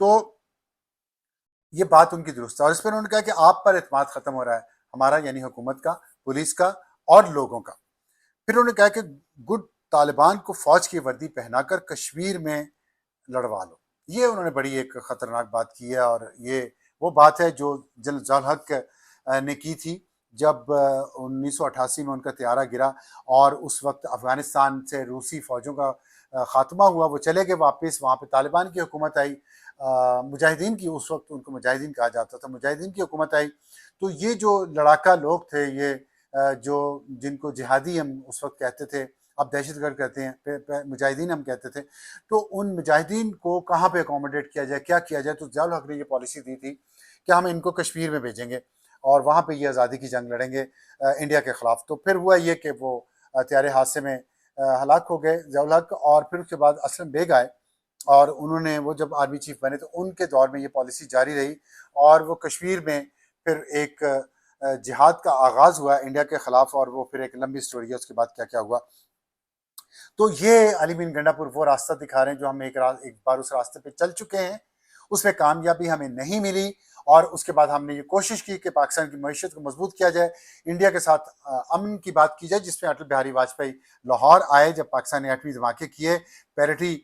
تو یہ بات ان کی درست ہے، اور اس پر انہوں نے کہا کہ آپ پر اعتماد ختم ہو رہا ہے ہمارا، یعنی حکومت کا، پولیس کا اور لوگوں کا۔ پھر انہوں نے کہا کہ گڈ طالبان کو فوج کی وردی پہنا کر کشمیر میں لڑوا لو۔ یہ انہوں نے بڑی ایک خطرناک بات کی ہے، اور یہ وہ بات ہے جو جنرل ضیاء الحق نے کی تھی جب 1988 میں ان کا طیارہ گرا اور اس وقت افغانستان سے روسی فوجوں کا خاتمہ ہوا، وہ چلے گئے واپس، وہاں پہ طالبان کی حکومت آئی، مجاہدین کی، اس وقت ان کو مجاہدین کہا جاتا تھا، مجاہدین کی حکومت آئی۔ تو یہ جو لڑاکا لوگ تھے، یہ جو جن کو جہادی ہم اس وقت کہتے تھے، اب دہشت گرد کہتے ہیں، مجاہدین ہم کہتے تھے، تو ان مجاہدین کو کہاں پہ اکوموڈیٹ کیا جائے، کیا کیا جائے؟ تو ضیاء الحق نے یہ پالیسی دی تھی کہ ہم ان کو کشمیر میں بھیجیں گے اور وہاں پہ یہ آزادی کی جنگ لڑیں گے انڈیا کے خلاف۔ تو پھر ہوا یہ کہ وہ طیارے حادثے میں ہلاک ہو گئے ضیاء الحق، اور پھر اس کے بعد اسلم بیگ آئے، اور انہوں نے، وہ جب آرمی چیف بنے تو ان کے دور میں یہ پالیسی جاری رہی، اور وہ کشمیر میں پھر ایک جہاد کا آغاز ہوا انڈیا کے خلاف، اور وہ پھر ایک لمبی سٹوری ہے اس کے بعد کیا کیا ہوا۔ تو یہ علی مین گنڈا پور وہ راستہ دکھا رہے ہیں جو ہم ایک بار اس راستے پہ چل چکے ہیں، اس میں کامیابی ہمیں نہیں ملی، اور اس کے بعد ہم نے یہ کوشش کی کہ پاکستان کی معیشت کو مضبوط کیا جائے، انڈیا کے ساتھ امن کی بات کی جائے، جس میں اٹل بہاری واجپئی لاہور آئے جب پاکستان نے ایٹمی دھماکے کیے، پیرٹی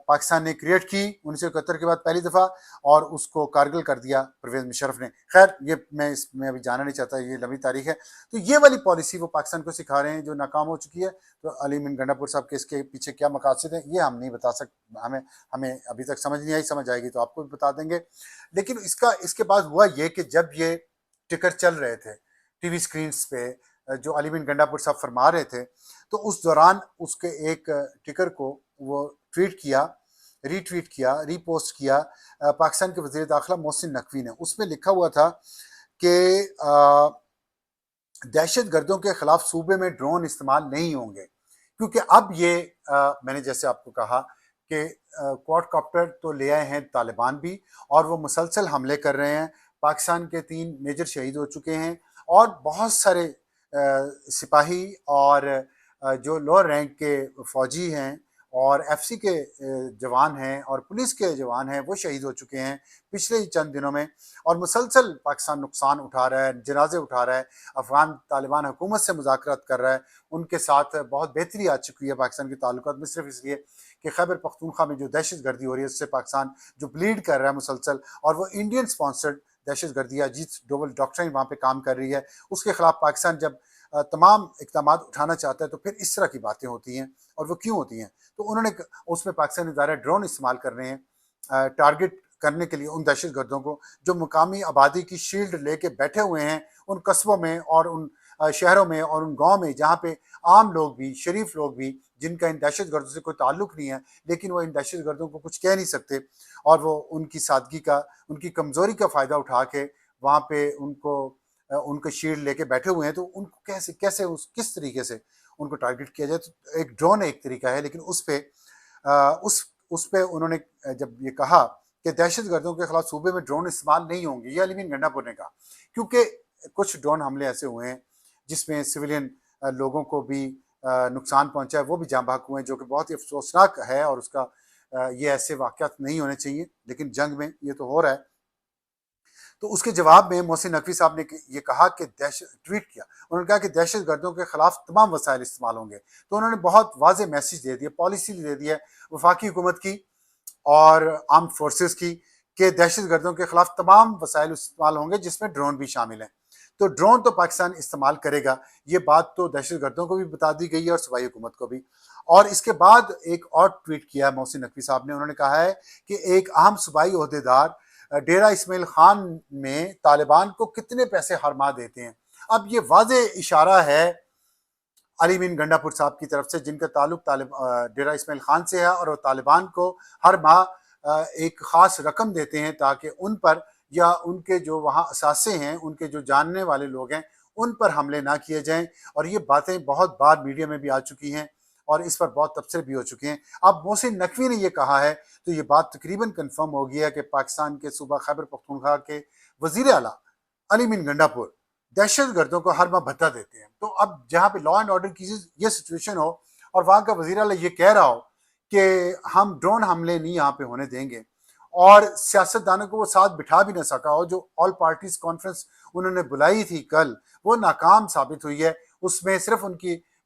پاکستان نے کریٹ کی 1971 کے بعد پہلی دفعہ، اور اس کو کارگل کر دیا پرویز مشرف نے۔ خیر یہ میں اس میں ابھی جانا نہیں چاہتا، یہ لمبی تاریخ ہے۔ تو یہ والی پالیسی وہ پاکستان کو سکھا رہے ہیں جو ناکام ہو چکی ہے۔ تو علی مین گنڈا پور صاحب کے اس کے پیچھے کیا مقاصد ہیں یہ ہم نہیں بتا سکتے، ہمیں ابھی تک سمجھ نہیں آئی، سمجھ آئے گی تو آپ کو بھی بتا دیں گے۔ لیکن اس کے بعد ہوا یہ کہ جب یہ ٹکر چل رہے تھے ٹی وی اسکرینس پہ جو علی مین گنڈا پور صاحب فرما رہے تھے، تو اس دوران اس کے ایک ٹکر کو وہ ٹویٹ کیا، ری ٹویٹ کیا، ری پوسٹ کیا پاکستان کے وزیر داخلہ محسن نقوی نے۔ اس میں لکھا ہوا تھا کہ دہشت گردوں کے خلاف صوبے میں ڈرون استعمال نہیں ہوں گے، کیونکہ اب یہ میں نے جیسے آپ کو کہا کہ کوڈ کاپٹر تو لے آئے ہیں طالبان بھی، اور وہ مسلسل حملے کر رہے ہیں، پاکستان کے 3 میجر شہید ہو چکے ہیں، اور بہت سارے سپاہی اور جو لوور رینک کے فوجی ہیں اور ایف سی کے جوان ہیں اور پولیس کے جوان ہیں، وہ شہید ہو چکے ہیں پچھلے ہی چند دنوں میں، اور مسلسل پاکستان نقصان اٹھا رہا ہے، جنازے اٹھا رہا ہے، افغان طالبان حکومت سے مذاکرات کر رہا ہے، ان کے ساتھ بہت بہتری آ چکی ہے پاکستان کے تعلقات میں، صرف اس لیے کہ خیبر پختونخوا میں جو دہشت گردی ہو رہی ہے اس سے پاکستان جو بلیڈ کر رہا ہے مسلسل، اور وہ انڈین سپانسرڈ دہشت گردی اجیت ڈوبل ڈاکٹرن وہاں پہ کام کر رہی ہے، اس کے خلاف پاکستان جب تمام اقدامات اٹھانا چاہتا ہے تو پھر اس طرح کی باتیں ہوتی ہیں، اور وہ کیوں ہوتی ہیں؟ تو انہوں نے اس میں پاکستانی ادارے ڈرون استعمال کر رہے ہیں ٹارگٹ کرنے کے لیے ان دہشت گردوں کو جو مقامی آبادی کی شیلڈ لے کے بیٹھے ہوئے ہیں ان قصبوں میں اور ان شہروں میں اور ان گاؤں میں جہاں پہ عام لوگ بھی، شریف لوگ بھی، جن کا ان دہشت گردوں سے کوئی تعلق نہیں ہے، لیکن وہ ان دہشت گردوں کو کچھ کہہ نہیں سکتے، اور وہ ان کی سادگی کا، ان کی کمزوری کا فائدہ اٹھا کے وہاں پہ ان کو شیلڈ لے کے بیٹھے ہوئے ہیں، تو ان کو کیسے کس طریقے سے ان کو ٹارگٹ کیا جائے؟ تو ایک ڈرون ایک طریقہ ہے، لیکن اس پہ انہوں نے جب یہ کہا کہ دہشت گردوں کے خلاف صوبے میں ڈرون استعمال نہیں ہوں گے، یہ علی مین گنڈا پور نے کہا، کیونکہ کچھ ڈرون حملے ایسے ہوئے ہیں جس میں سویلین لوگوں کو بھی نقصان پہنچا ہے، وہ بھی جاں بحق ہوئے ہیں، جو کہ بہت ہی افسوسناک ہے، اور اس کا یہ ایسے واقعات نہیں ہونے چاہیے، لیکن جنگ میں یہ تو ہو رہا ہے۔ تو اس کے جواب میں محسن نقوی صاحب نے یہ کہا کہ ٹویٹ کیا، انہوں نے کہا کہ دہشت گردوں کے خلاف تمام وسائل استعمال ہوں گے۔ تو انہوں نے بہت واضح میسج دے دیا، پالیسی دے دی ہے وفاقی حکومت کی اور آرمڈ فورسز کی کہ دہشت گردوں کے خلاف تمام وسائل استعمال ہوں گے، جس میں ڈرون بھی شامل ہیں۔ تو ڈرون تو پاکستان استعمال کرے گا، یہ بات تو دہشت گردوں کو بھی بتا دی گئی ہے اور صوبائی حکومت کو بھی۔ اور اس کے بعد ایک اور ٹویٹ کیا محسن نقوی صاحب نے، انہوں نے کہا ہے کہ ایک اہم صوبائی عہدیدار ڈیرہ اسماعیل خان میں طالبان کو کتنے پیسے ہر ماہ دیتے ہیں۔ اب یہ واضح اشارہ ہے علی مین گنڈا پور صاحب کی طرف سے، جن کا تعلق ڈیرہ اسماعیل خان سے ہے، اور وہ طالبان کو ہر ماہ ایک خاص رقم دیتے ہیں تاکہ ان پر یا ان کے جو وہاں اثاثے ہیں، ان کے جو جاننے والے لوگ ہیں، ان پر حملے نہ کیے جائیں۔ اور یہ باتیں بہت بار میڈیا میں بھی آ چکی ہیں اور اس پر بہت تبصرے بھی ہو چکے ہیں۔ اب محسن نقوی نے یہ کہا ہے تو یہ بات تقریباً کنفرم ہو گیا ہے کہ پاکستان کے صوبہ خیبر پختونخوا کے وزیر اعلیٰ علی مین گنڈا پور دہشت گردوں کو ہر ماہ بھتہ دیتے ہیں۔ تو اب جہاں پہ لا اینڈ آرڈر کی یہ سچویشن ہو اور وہاں کا وزیر اعلیٰ یہ کہہ رہا ہو کہ ہم ڈرون حملے نہیں یہاں پہ ہونے دیں گے، اور سیاستدانوں کو وہ ساتھ بٹھا بھی نہ سکا، اور جو آل پارٹیز کانفرنس انہوں نے بلائی تھی کل، وہ ناکام ثابت ہوئی ہے۔ اس میں صرف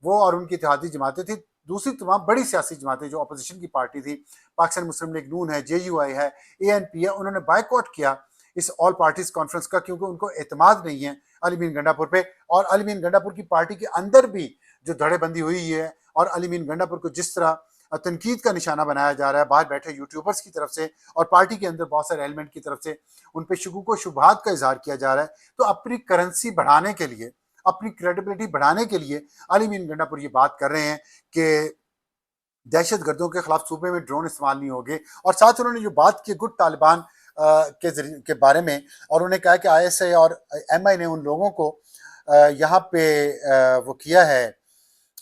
وہ اور ان کی اتحادی جماعتیں تھیں، دوسری تمام بڑی سیاسی جماعتیں جو اپوزیشن کی پارٹی تھی، پاکستان مسلم لیگ نون ہے، JUI ہے، ANP ہے، انہوں نے بائیکاٹ کیا اس آل پارٹیز کانفرنس کا، کیونکہ ان کو اعتماد نہیں ہے علی مین گنڈا پور پہ، اور علی مین گنڈا پور کی پارٹی کے اندر بھی جو دھڑے بندی ہوئی ہے، اور علی مین گنڈا پور کو جس طرح تنقید کا نشانہ بنایا جا رہا ہے باہر بیٹھے یوٹیوبرز کی طرف سے، اور پارٹی کے اندر بہت سارے ایلیمنٹ کی طرف سے ان پہ شکوک و شبہات کا اظہار کیا جا رہا ہے، تو اپنی کرنسی بڑھانے کے لیے، اپنی کریڈیبلٹی بڑھانے کے لیے علی مین گنڈا پور یہ بات کر رہے ہیں کہ دہشت گردوں کے خلاف صوبے میں ڈرون استعمال نہیں ہوگے، اور ساتھ انہوں نے جو بات کی گڈ طالبان کے بارے میں، اور انہوں نے کہا کہ ISI اور MI نے ان لوگوں کو یہاں پہ وہ کیا ہے،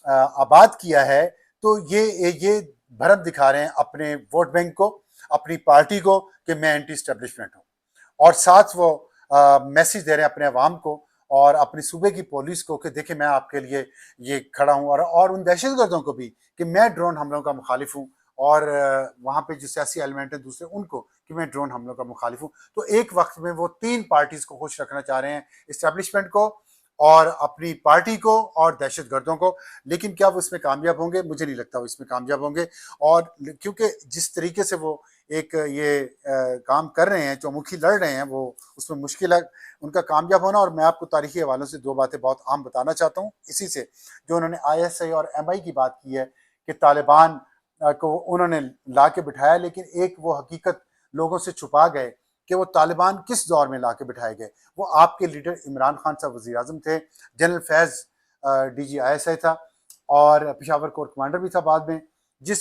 آباد کیا ہے، تو یہ بھرم دکھا رہے ہیں اپنے ووٹ بینک کو، اپنی پارٹی کو، کہ میں اینٹی اسٹیبلشمنٹ ہوں، اور ساتھ وہ میسیج دے رہے ہیں اپنے عوام کو اور اپنے صوبے کی پولیس کو کہ دیکھیں میں آپ کے لیے یہ کھڑا ہوں، اور ان دہشت گردوں کو بھی کہ میں ڈرون حملوں کا مخالف ہوں، اور وہاں پہ جو سیاسی ایلیمنٹ ہیں دوسرے ان کو کہ میں ڈرون حملوں کا مخالف ہوں۔ تو ایک وقت میں وہ تین پارٹیز کو خوش رکھنا چاہ رہے ہیں، اسٹیبلشمنٹ کو اور اپنی پارٹی کو اور دہشت گردوں کو، لیکن کیا وہ اس میں کامیاب ہوں گے؟ مجھے نہیں لگتا وہ اس میں کامیاب ہوں گے، اور کیونکہ جس طریقے سے وہ ایک یہ کام کر رہے ہیں، چومکھی لڑ رہے ہیں، وہ اس میں مشکل ہے ان کا کامیاب ہونا۔ اور میں آپ کو تاریخی حوالوں سے دو باتیں بہت عام بتانا چاہتا ہوں اسی سے، جو انہوں نے ISI اور MI کی بات کی ہے کہ طالبان کو انہوں نے لا کے بٹھایا، لیکن ایک وہ حقیقت لوگوں سے چھپا گئے کہ وہ طالبان کس دور میں لا کے بٹھائے گئے۔ وہ آپ کے لیڈر عمران خان صاحب وزیر اعظم تھے، جنرل فیض DG ISI تھا، اور پشاور کور کمانڈر بھی تھا بعد میں،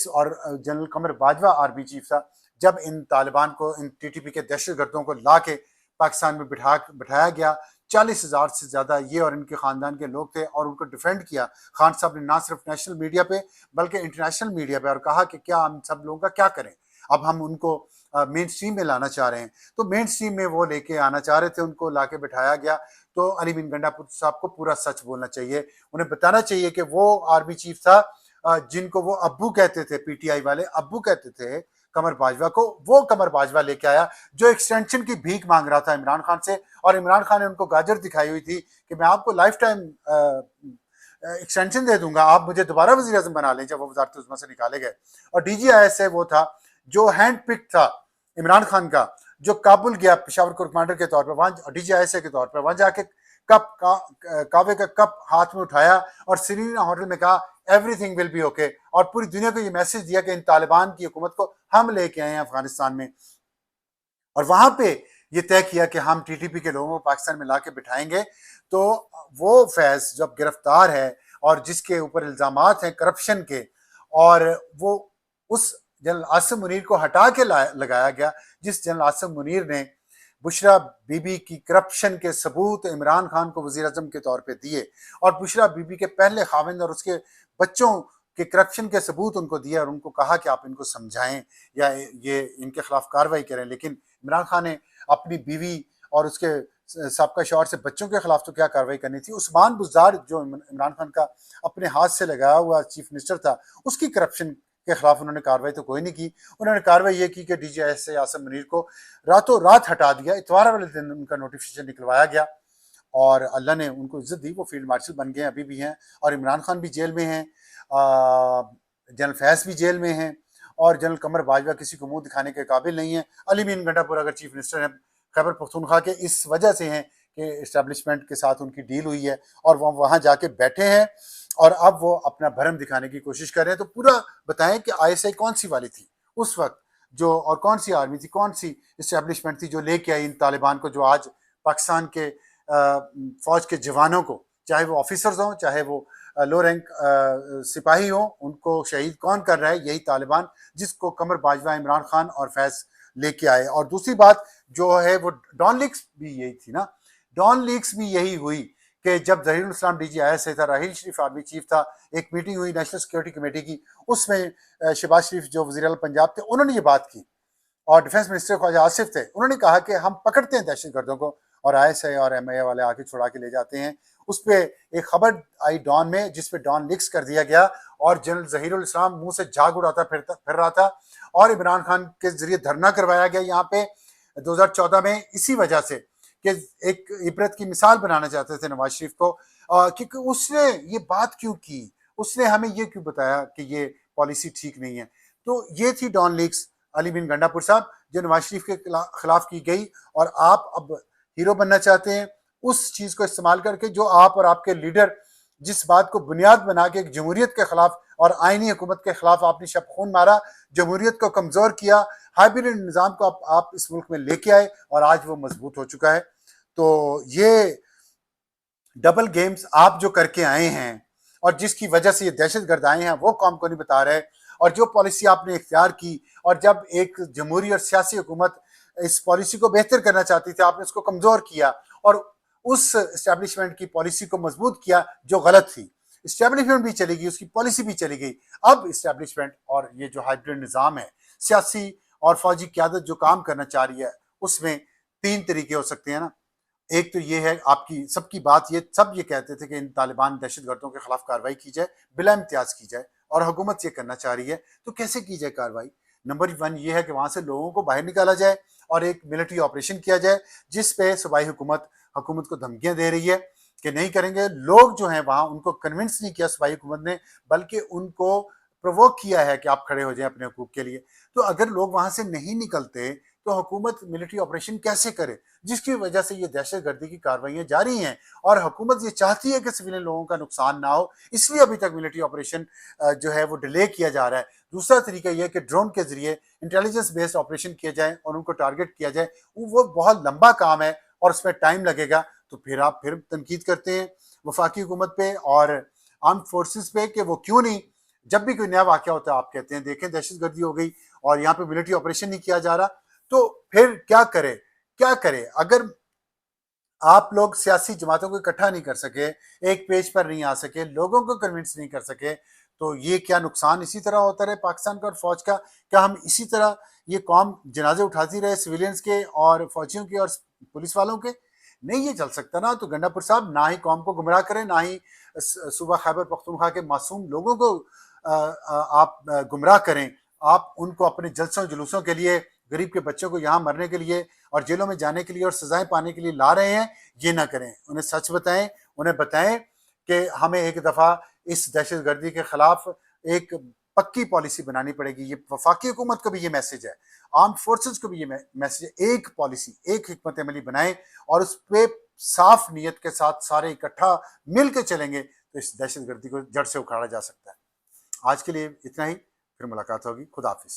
اور general Qamar Bajwa army chief تھا، جب ان طالبان کو، ان TTP کے دہشت گردوں کو لا کے پاکستان میں بٹھایا گیا۔ 40,000 سے زیادہ یہ اور ان کے خاندان کے لوگ تھے، اور ان کو ڈیفینڈ کیا خان صاحب نے، نہ صرف نیشنل میڈیا پہ بلکہ انٹرنیشنل میڈیا پہ، اور کہا کہ کیا ہم سب لوگوں کا کیا کریں، اب ہم ان کو مین سٹریم میں لانا چاہ رہے ہیں۔ تو مین سٹریم میں وہ لے کے آنا چاہ رہے تھے، ان کو لا کے بٹھایا گیا۔ تو علی مین گنڈا پور صاحب کو پورا سچ بولنا چاہیے، انہیں بتانا چاہیے کہ وہ آرمی چیف تھا جن کو وہ ابو کہتے تھے، PTI والے ابو کہتے تھے قمر باجوہ کو، وہ قمر باجوہ لے کے آیا جو ایکسٹینشن کی بھیک مانگ رہا تھا عمران خان سے، اور عمران خان نے ان کو گاجر دکھائی ہوئی تھی کہ میں آپ کو لائف ٹائم ایکسٹینشن دے دوں گا، آپ مجھے دوبارہ وزیر اعظم بنا لیں، جب وہ وزارت عظمیٰ سے نکالے گئے۔ اور DG ISI وہ تھا جو ہینڈ پک تھا عمران خان کا، جو کابل گیا پشاور کور کمانڈر کے طور پر، وہاں DG ISI کے طور پر، وہاں جا کے کعوے کا کپ ہاتھ میں اٹھایا اور سرینا ہوٹل میں کہا everything will be okay, اور پوری دنیا کو یہ میسج دیا کہ ان طالبان کی حکومت کو ہم لے کے آئے ہیں افغانستان میں، اور وہاں پہ یہ طے کیا کہ ہم TTP کے لوگوں کو پاکستان میں لا کے بٹھائیں گے۔ تو وہ فیض جب گرفتار ہے اور جس کے اوپر الزامات ہیں کرپشن کے، اور وہ اس جنرل عاصم منیر کو ہٹا کے لگایا گیا، جس جنرل عاصم منیر نے بشرا بی بی کی کرپشن کے ثبوت عمران خان کو وزیر اعظم کے طور پہ دیے، اور بشرا بی بی کے پہلے خاوند اور اس کے بچوں کے کرپشن کے ثبوت ان کو دیے، اور ان کو کہا کہ آپ ان کو سمجھائیں یا یہ ان کے خلاف کارروائی کریں، لیکن عمران خان نے اپنی بیوی اور اس کے سابقہ شوہر سے بچوں کے خلاف تو کیا کارروائی کرنی تھی۔ عثمان بزدار جو عمران خان کا اپنے ہاتھ سے لگایا ہوا چیف منسٹر تھا، اس کی کرپشن کے خلاف انہوں نے کارروائی تو کوئی نہیں کی۔ انہوں نے کارروائی یہ کی کہ DG ISI عاصم منیر کو راتوں رات ہٹا دیا، اتوار والے دن ان کا نوٹیفیکیشن نکلوایا گیا، اور اللہ نے ان کو عزت دی، وہ فیلڈ مارشل بن گئے، ابھی بھی ہیں، اور عمران خان بھی جیل میں ہیں، جنرل فیض بھی جیل میں ہیں، اور جنرل قمر باجوہ کسی کو منہ دکھانے کے قابل نہیں ہیں۔ علی مین گنڈا پور اگر چیف منسٹر ہیں خیبر پختونخوا کے، اس وجہ سے ہیں کہ اسٹیبلشمنٹ کے ساتھ ان کی ڈیل ہوئی ہے، اور وہ وہاں جا کے بیٹھے ہیں، اور اب وہ اپنا بھرم دکھانے کی کوشش کر رہے ہیں۔ تو پورا بتائیں کہ ISI کون سی والی تھی اس وقت، جو اور کون سی آرمی تھی، کون سی اسٹیبلشمنٹ تھی جو لے کے آئی ان طالبان کو، جو آج پاکستان کے فوج کے جوانوں کو، چاہے وہ آفیسرز ہوں چاہے وہ لو رینک سپاہی ہوں، ان کو شہید کون کر رہا ہے؟ یہی طالبان، جس کو قمر باجوہ، عمران خان اور فیض لے کے آئے۔ اور دوسری بات جو ہے وہ ڈان لیکس بھی یہی تھی نا، ڈان لیکس بھی یہی ہوئی کہ جب ظہیر الاسلام DG ISI تھا، راحیل شریف آرمی چیف تھا، ایک میٹنگ ہوئی نیشنل سیکورٹی کمیٹی کی، اس میں شہباز شریف جو وزیر اعلیٰ پنجاب تھے انہوں نے یہ بات کی، اور ڈیفنس منسٹر خواجہ آصف تھے، انہوں نے کہا کہ ہم پکڑتے ہیں دہشت گردوں کو، اور ISI اور MI والے آ کے چھڑا کے لے جاتے ہیں۔ اس پہ ایک خبر آئی ڈان میں، جس پہ ڈان لیکس کر دیا گیا، اور جنرل ظہیر الاسلام منہ سے جھاگ اڑاتا پھر رہا تھا، اور عمران خان کے ذریعے دھرنا کروایا گیا یہاں پہ 2014 میں اسی وجہ سے کہ ایک عبرت کی مثال بنانا چاہتے تھے نواز شریف کو، کیونکہ اس نے یہ بات کیوں کی، اس نے ہمیں یہ کیوں بتایا کہ یہ پالیسی ٹھیک نہیں ہے. تو یہ تھی ڈان لیکس علی بن گنڈا پور صاحب جو نواز شریف کے خلاف کی گئی، اور آپ اب ہیرو بننا چاہتے ہیں اس چیز کو استعمال کر کے جو آپ اور آپ کے لیڈر جس بات کو بنیاد بنا کے ایک جمہوریت کے خلاف اور آئینی حکومت کے خلاف آپ نے شب خون مارا، جمہوریت کو کمزور کیا، ہائبرڈ نظام کو آپ اس ملک میں لے کے آئے اور آج وہ مضبوط ہو چکا ہے. تو یہ ڈبل گیمز آپ جو کر کے آئے ہیں اور جس کی وجہ سے یہ دہشت گرد آئے ہیں وہ قوم کو نہیں بتا رہے، اور جو پالیسی آپ نے اختیار کی، اور جب ایک جمہوری اور سیاسی حکومت اس پالیسی کو بہتر کرنا چاہتی تھی آپ نے اس کو کمزور کیا اور اس اسٹیبلشمنٹ کی پالیسی کو مضبوط کیا جو غلط تھی. اسٹیبلشمنٹ بھی چلی گئی، اس کی پالیسی بھی چلی گئی. اب اسٹیبلشمنٹ اور یہ جو ہائبرڈ نظام ہے سیاسی اور فوجی قیادت جو کام کرنا چاہ رہی ہے اس میں 3 طریقے ہو سکتے ہیں نا. ایک تو یہ ہے آپ کی سب کی بات، یہ سب یہ کہتے تھے کہ ان طالبان دہشت گردوں کے خلاف کارروائی کی جائے، بلا امتیاز کی جائے، اور حکومت یہ کرنا چاہ رہی ہے. تو کیسے کی جائے کارروائی؟ نمبر 1 یہ ہے کہ وہاں سے لوگوں کو باہر نکالا جائے اور ایک ملٹری آپریشن کیا جائے جس پہ صوبائی حکومت کو دھمکیاں دے رہی ہے کہ نہیں کریں گے. لوگ جو ہیں وہاں ان کو کنونس نہیں کیا صوبائی حکومت نے، بلکہ ان کو پرووک کیا ہے کہ آپ کھڑے ہو جائیں اپنے حقوق کے لیے. تو اگر لوگ وہاں سے نہیں نکلتے تو حکومت ملٹری آپریشن کیسے کرے، جس کی وجہ سے یہ دہشت گردی کی کارروائیاں جاری ہیں، اور حکومت یہ چاہتی ہے کہ سویلین لوگوں کا نقصان نہ ہو، اس لیے ابھی تک ملٹری آپریشن جو ہے وہ ڈیلے کیا جا رہا ہے. دوسرا طریقہ یہ ہے کہ ڈرون کے ذریعے انٹیلیجنس بیسڈ آپریشن کیا جائے اور ان کو ٹارگٹ کیا جائے. وہ بہت لمبا کام ہے اور اس میں ٹائم لگے گا. تو پھر آپ تنقید کرتے ہیں وفاقی حکومت پہ اور آرمڈ فورسز پہ کہ وہ کیوں نہیں، جب بھی کوئی نیا واقعہ ہوتا ہے آپ کہتے ہیں دیکھیں دہشت گردی ہو گئی اور یہاں پہ ملٹری آپریشن نہیں کیا جا رہا. تو پھر کیا کرے اگر آپ لوگ سیاسی جماعتوں کو اکٹھا نہیں کر سکے، ایک پیج پر نہیں آ سکے، لوگوں کو کنونس نہیں کر سکے، تو یہ کیا نقصان اسی طرح ہوتا رہے پاکستان کا اور فوج کا؟ کیا ہم اسی طرح یہ قوم جنازے اٹھاتی رہے سویلینز کے اور فوجیوں کے اور پولیس والوں کے؟ نہیں یہ چل سکتا نا. تو گنڈا پور صاحب نہ ہی قوم کو گمراہ کریں، نہ ہی صوبہ خیبر پختونخوا کے معصوم لوگوں کو آپ گمراہ کریں. آپ ان کو اپنے جلسوں جلوسوں کے لیے، غریب کے بچوں کو یہاں مرنے کے لیے اور جیلوں میں جانے کے لیے اور سزائیں پانے کے لیے لا رہے ہیں. یہ نہ کریں، انہیں سچ بتائیں، انہیں بتائیں کہ ہمیں ایک دفعہ اس دہشت گردی کے خلاف ایک پکی پالیسی بنانی پڑے گی. یہ وفاقی حکومت کو بھی یہ میسج ہے، آرمڈ فورسز کو بھی یہ میسج ہے. ایک پالیسی، ایک حکمت عملی بنائیں اور اس پہ صاف نیت کے ساتھ سارے اکٹھا مل کے چلیں گے تو اس دہشت گردی کو جڑ سے اکھاڑا جا سکتا ہے. آج کے لیے اتنا ہی، پھر ملاقات ہوگی. خدا حافظ.